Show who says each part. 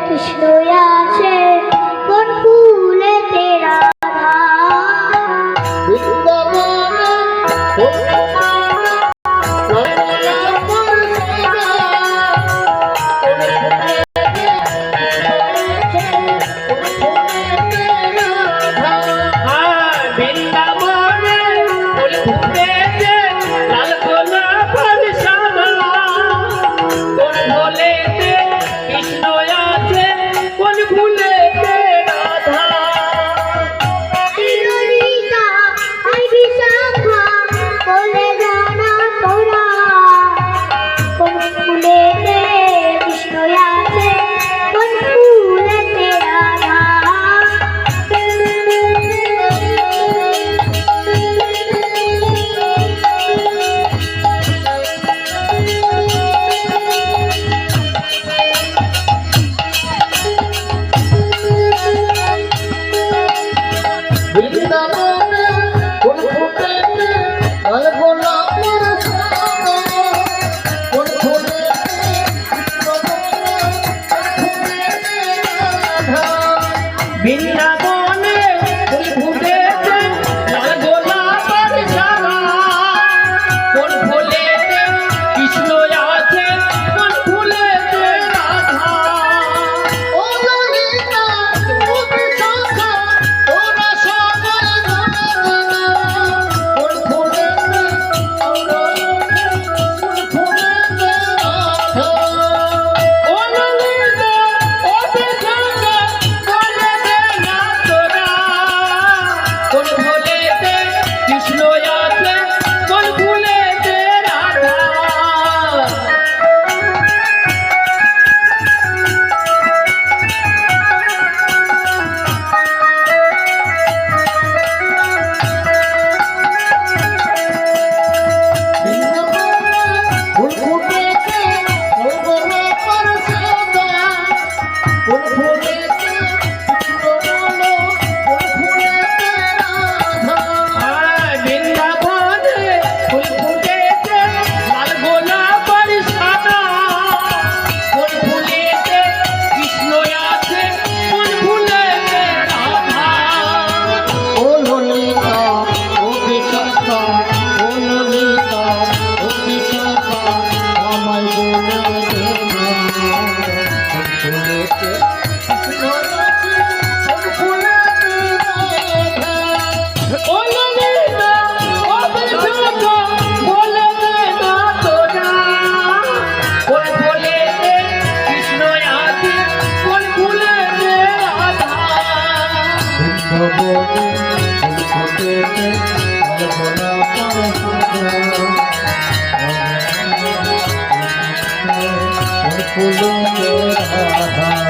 Speaker 1: কৃষ্ণ আছে কোন ফুলেতে রাধা
Speaker 2: বৃন্দাবনে ফুল ফুটেছে লাল গোলাপের সারা কোন ফুলেতে কৃষ্ণ আছে কোন ফুলেতে রাধা ও ললিতা ও বিশাখা তোরা সবাই কোন ফুলেতে কোন ফুলেতে রাধা ও ললিতা ও বিশাখা কৃষ্ণ আছে কোন ফুলেতে রাধা ফুল ফুটেছে ফুল ফুটেছে ফুল